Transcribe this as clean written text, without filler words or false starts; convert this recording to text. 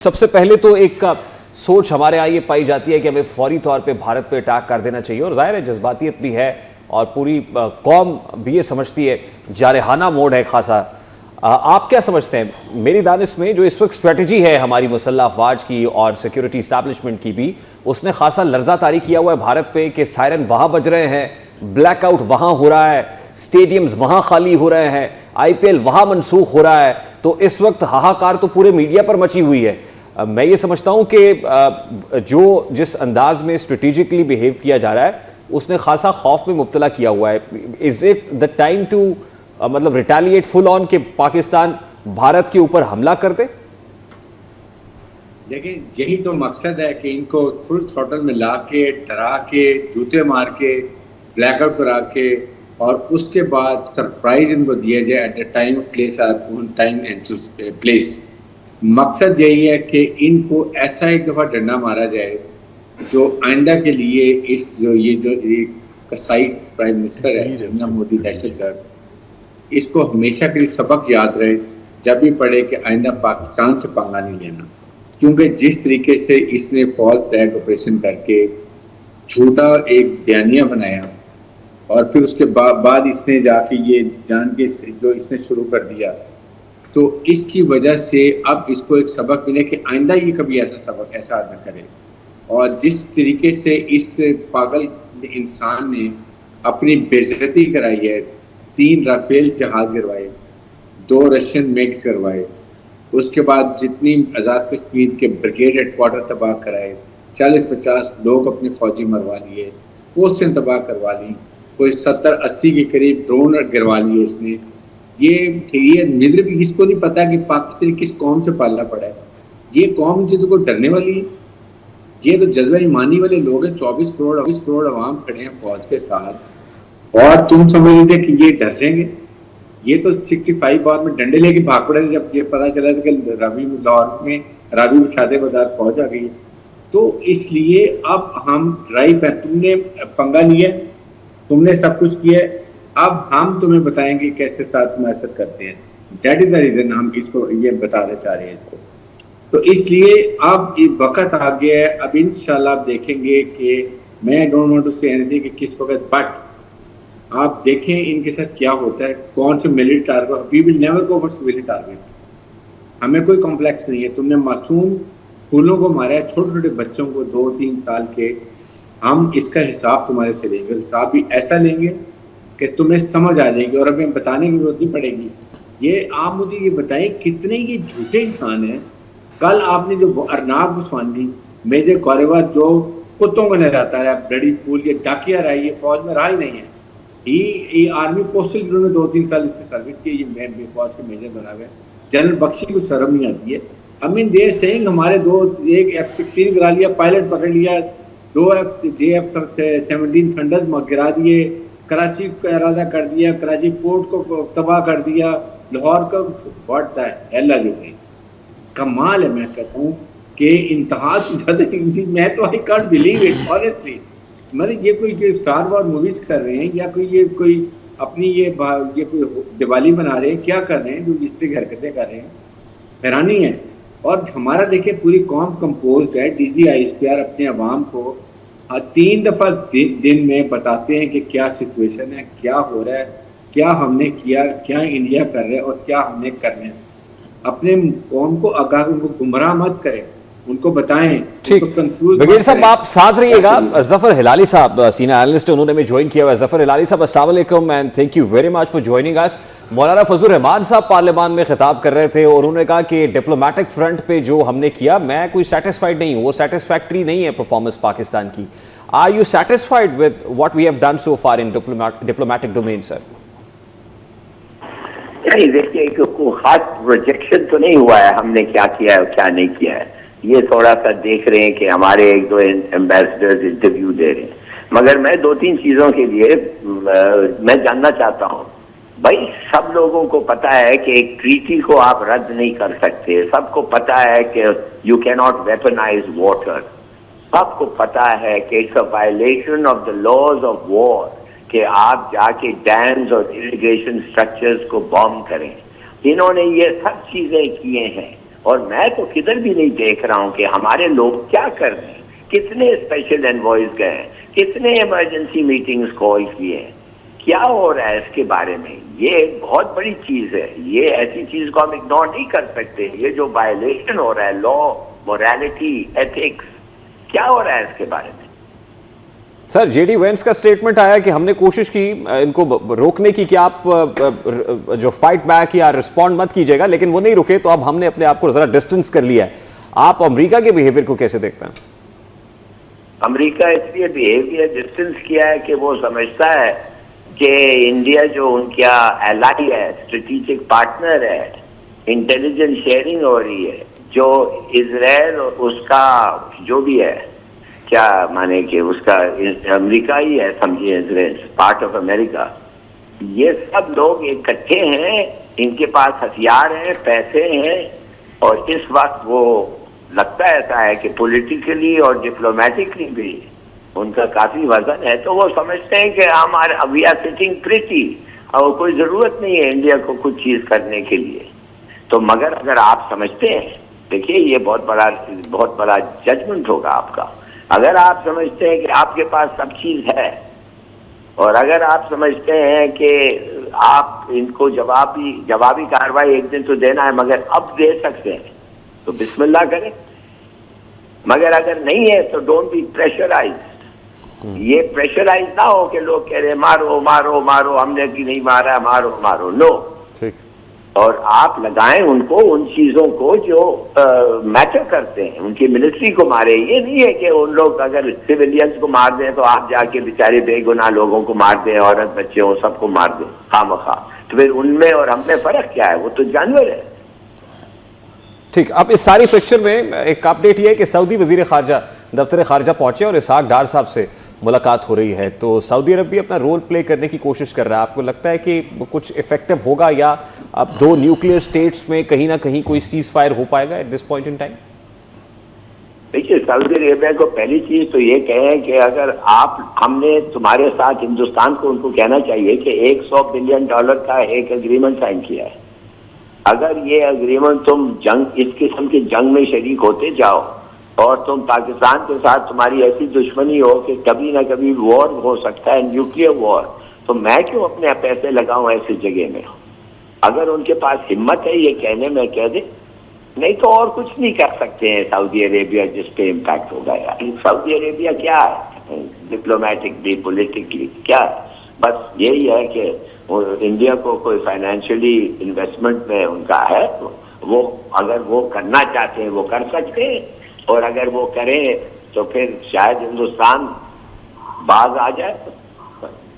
سب سے پہلے تو ایک سوچ ہمارے یہاں یہ پائی جاتی ہے کہ ہمیں فوری طور پہ بھارت پہ اٹیک کر دینا چاہیے، اور ظاہر ہے جذباتیت بھی ہے اور پوری قوم بھی یہ سمجھتی ہے، جارحانہ موڈ ہے خاصا۔ آپ کیا سمجھتے ہیں؟ میری دانش میں جو اس وقت اسٹریٹجی ہے ہماری مسلح افواج کی اور سیکیورٹی اسٹیبلشمنٹ کی بھی، اس نے خاصا لرزہ طاری کیا ہوا ہے بھارت پہ کہ سائرن وہاں بج رہے ہیں، بلیک آؤٹ وہاں ہو رہا ہے، سٹیڈیمز وہاں خالی ہو رہے ہیں، آئی پی ایل وہاں منسوخ ہو رہا ہے، تو اس وقت ہاہاکار تو پورے میڈیا پر مچی ہوئی ہے۔ میں یہ سمجھتا ہوں کہ جو جس انداز میں اسٹریٹجکلی بیہیو کیا جا رہا ہے اس نے خاصا خوف میں مبتلا کیا ہوا ہے۔ Is it the time to مطلب ریٹیلیٹ فل آن کہ پاکستان بھارت کے اوپر حملہ کر دے؟ دیکھیں یہی تو مقصد ہے کہ ان کو فل تھروٹل میں لا کے ڈرا کے جوتے مار کے بلیک آؤٹ کرا کے اور اس کے بعد سرپرائز ان کو دیا جائے at a time place on time and place. مقصد یہی ہے کہ ان کو ایسا ایک دفعہ ڈنڈا مارا جائے جو آئندہ کے لیے اس جو کسائی پرائم منسٹر ہے نریندر مودی دہشت گرد، اس کو ہمیشہ کے لیے سبق یاد رہے جب بھی پڑھے کہ آئندہ پاکستان سے پنگا نہیں لینا، کیونکہ جس طریقے سے اس نے فال ٹریک آپریشن کر کے جھوٹا ایک بیانیہ بنایا اور پھر اس کے بعد اس نے جا کے یہ جان کے جو اس نے شروع کر دیا، تو اس کی وجہ سے اب اس کو ایک سبق ملے کہ آئندہ یہ کبھی ایسا نہ کرے۔ اور جس طریقے سے اس پاگل انسان نے اپنی بےعزتی کرائی ہے، 3 رافیل جہاز گروائے، 2 رشین میگز گروائے، اس کے بعد جتنی آزاد کشمیر کے بریگیڈ ہیڈ کوارٹر تباہ کرائے، 40-50 لوگ اپنے فوجی مروا لیے، پوسٹیں تباہ کروا لی، کوئی 70-80 کے قریب ڈرون گروا لیے اس نے۔ یہ مدر بھی اس کو نہیں پتا کہ پاکستان کس قوم سے پالنا پڑا ہے۔ یہ قوم جو کو ڈرنے والی ہے، یہ تو جذبہ ایمانی والے لوگ ہیں۔ 24 کروڑ عوام کھڑے ہیں فوج کے ساتھ، اور تم سمجھ لیتے کہ یہ ڈر جائیں گے؟ یہ تو 65 بعد میں ڈنڈے لے کے بھاگ پڑے تھے جب یہ پتا چلا تھا کہ لاہور میں راوی بچھاتے بدار فوج آ گئی۔ تو اس لیے اب ہم ڈرائی پہ تم نے پنگا لیا، تم نے سب کچھ کیا، اب ہم تمہیں بتائیں گے کیسے ساتھ تمہارے ساتھ کرتے ہیں۔ دیٹ از دا ریزن ہم اس کو یہ بتانا چاہ رہے ہیں اس کو۔ تو اس لیے اب ایک وقت آ گیا ہے، اب انشاءاللہ آپ دیکھیں گے کہ میں ڈونٹ وانٹ ٹو سے اینی تھنگ کہ کس وقت، بٹ آپ دیکھیں ان کے ساتھ کیا ہوتا ہے، کون سے military target. We will never go for civilian targets. ہمیں کوئی کمپلیکس نہیں ہے۔ تم نے معصوم پھولوں کو مارا ہے، چھوٹے چھوٹے بچوں کو 2-3 سال کے، ہم اس کا حساب تمہارے سے لیں گے، حساب بھی ایسا لیں گے کہ تمہیں سمجھ آ جائے گی اور ہمیں بتانے کی ضرورت نہیں پڑے گی۔ یہ آپ مجھے یہ بتائیں کتنے یہ جھوٹے انسان ہیں۔ کل آپ نے جو ارناب گوسوانی، میجر کاروبار جو کتوں کو نہلاتا ہے، بلڈی پھول، یہ ڈاکیا رہا ہے، یہ فوج میں رہا ہی نہیں ہے۔ یہ آرمی پوسٹل جنہوں نے 2-3 سال اس سے سروس کی، یہ فوج کے میجر بنا ہوئے۔ جنرل بخشی کو شرم نہیں آتی ہے۔ دیر سینگ ہمارے ایک F-16 گرا لیا، پائلٹ پکڑ لیا، 2 JF-17 تھنڈر گرا دیے، کراچی کو ارادہ کر دیا، کراچی پورٹ کو تباہ کر دیا، لاہور کو واٹ دا ہیل جو ہے۔ کمال ہے، میں کہتا ہوں کہ انتہا سے زیادہ، میں تو I can't believe it honestly. مطلب یہ کوئی اسٹار وار موویز کر رہے ہیں یا کوئی اپنی یہ کوئی دیوالی بنا رہے ہیں، کیا کر رہے ہیں جو اس طرح حرکتیں کر رہے ہیں، حیرانی ہے۔ اور ہمارا دیکھیں پوری قوم کمپوزڈ ہے، D G I S P R اپنے عوام کو 3 دفعہ دن میں بتاتے ہیں کہ کیا سچویشن ہے، کیا ہو رہا ہے، کیا ہم نے کیا، کیا انڈیا کر رہے اور کیا ہم نے کرنا ہے۔ اپنے قوم کو آگاہ، ان کو گمراہ مت کریں، ان کو بتائیں، ان کو کنفیوز مت کریں۔ بغیر صاحب آپ ساتھ رہیے گا۔ ظفر ہلالی صاحب سینئر اینالسٹ، انہوں نے بھی جوائن کیا ہوا ہے۔ ظفر ہلالی صاحب السلام علیکم and thank you very much for joining اس۔ مولانا فضل الرحمان صاحب پارلیمان میں خطاب کر رہے تھے اور انہوں نے کہا کہ ڈپلومیٹک فرنٹ پہ جو ہم نے کیا، میں کوئی سیٹسفائیڈ نہیں ہوں، وہ سیٹسفیکٹری نہیں ہے پرفارمنس پاکستان کی۔ Are you satisfied with what we have done so far in diplomatic domain, sir? نہیں دیکھیے کوئی خاص پروجیکشن تو نہیں ہوا ہے ہم نے کیا کیا ہے اور کیا نہیں کیا ہے۔ یہ تھوڑا سا دیکھ رہے ہیں کہ ہمارے 1-2 ایمبیسڈرز انٹرویو دے رہے ہیں، مگر میں 2-3 چیزوں کے لیے میں جاننا چاہتا ہوں۔ بھائی سب لوگوں کو پتا ہے کہ ایک ٹریٹی کو آپ رد نہیں کر سکتے، سب کو پتا ہے کہ یو کی ناٹ ویپنائز واٹر، سب کو پتا ہے کہ it's a violation of the laws of war کہ آپ جا کے ڈیمز اور اریگیشن اسٹرکچرز کو بام کریں۔ انہوں نے یہ سب چیزیں کیے ہیں اور میں تو کدھر بھی نہیں دیکھ رہا ہوں کہ ہمارے لوگ کیا کر رہے ہیں. کتنے اسپیشل انوائز گئے ہیں, کتنے ایمرجنسی میٹنگز کال کیے ہیں, کیا ہو رہا ہے اس کے بارے میں. یہ ایک بہت بڑی چیز ہے, یہ ایسی چیز کو ہم اگنور نہیں کر سکتے. یہ جو وائلیشن ہو رہا ہے لا, مورالٹی, ایتھکس, کیا ہو رہا ہے اس کے بارے میں. سر جے ڈی وینس کا سٹیٹمنٹ آیا کہ ہم نے کوشش کی ان کو روکنے کی کہ آپ جو فائٹ بیک یا رسپونڈ مت کیجیے گا, لیکن وہ نہیں رکے, تو اب ہم نے اپنے آپ کو ذرا ڈسٹنس کر لیا ہے. آپ امریکہ کے بیہیویئر کو کیسے دیکھتے ہیں؟ امریکہ اس لیے بیہیویئر ڈسٹنس کیا ہے کہ وہ سمجھتا ہے کہ انڈیا جو ان کا ایلائی ہے, اسٹریٹجک پارٹنر ہے, انٹیلیجنس شیئرنگ ہو رہی ہے, جو اسرائیل اور اس کا جو بھی ہے, کیا مانے کہ اس کا امریکہ ہی ہے, سمجھیے اسرائیل پارٹ آف امریکہ. یہ سب لوگ اکٹھے ہیں, ان کے پاس ہتھیار ہیں, پیسے ہیں, اور اس وقت وہ لگتا ایسا ہے کہ پولیٹیکلی اور ڈپلومیٹکلی بھی ان کا کافی وزن ہے. تو وہ سمجھتے ہیں کہ ہمارے وی آر سٹنگ پریٹی, اور کوئی ضرورت نہیں ہے انڈیا کو کچھ چیز کرنے کے لیے. تو مگر اگر آپ سمجھتے ہیں, دیکھیے یہ بہت بڑا ججمنٹ ہوگا آپ کا. اگر آپ سمجھتے ہیں کہ آپ کے پاس سب چیز ہے, اور اگر آپ سمجھتے ہیں کہ آپ ان کو جوابی کارروائی ایک دن تو دینا ہے مگر اب دے سکتے ہیں, تو بسم اللہ کریں. مگر اگر نہیں ہے تو ڈونٹ بی پریشرائز. یہ پریشرائز نہ ہو کہ لوگ کہہ رہے مارو مارو مارو, ہم نے کی نہیں مارا, مارو مارو. نو. اور آپ لگائیں ان کو ان چیزوں کو جو میٹر کرتے ہیں, ان کی ملٹری کو مارے. یہ نہیں ہے کہ ان لوگ اگر سویلینز کو مار دیں تو آپ جا کے بیچارے بے گناہ لوگوں کو مار دیں, عورت بچے ہوں سب کو مار دیں خواہ. تو پھر ان میں اور ہم میں فرق کیا ہے؟ وہ تو جانور ہے. ٹھیک. اب اس ساری پکچر میں ایک اپڈیٹ یہ ہے کہ سعودی وزیر خارجہ دفتر خارجہ پہنچے اور اسحاق ڈار صاحب سے ملاقات ہو رہی ہے. تو سعودی عرب بھی اپنا رول پلے کرنے کی کوشش کر رہا ہے. آپ کو لگتا ہے کہ کچھ افیکٹو ہوگا, یا اب دو نیوکلیئر اسٹیٹس میں کہیں نہ کہیں کوئی سیز فائر ہو پائے گا at this point in time? دیکھیے سعودی عربیہ کو پہلی چیز تو یہ کہیں کہ اگر ہم نے تمہارے ساتھ ہندوستان کو ان کو کہنا چاہیے کہ $100 بلین کا ایک اگریمنٹ سائن کیا ہے. اگر یہ اگریمنٹ تم اس قسم کی جنگ میں شریک ہوتے جاؤ, اور تم پاکستان کے ساتھ تمہاری ایسی دشمنی ہو کہ کبھی نہ کبھی وار ہو سکتا ہے, نیوکلیئر وار, تو میں کیوں اپنے پیسے لگاؤں ایسی جگہ میں. اگر ان کے پاس ہمت ہے یہ کہنے میں, کہہ دیں. نہیں تو اور کچھ نہیں کر سکتے ہیں سعودی عربیہ جس پہ امپیکٹ ہوگا. سعودی عربیہ کیا ہے ڈپلومیٹکلی پولیٹکلی کیا ہے؟ بس یہی ہے کہ انڈیا کو کوئی فائنینشلی انویسٹمنٹ میں ان کا ہے, وہ اگر وہ کرنا چاہتے ہیں وہ کر سکتے ہیں, اور اگر وہ کریں تو پھر شاید ہندوستان باز آ جائے.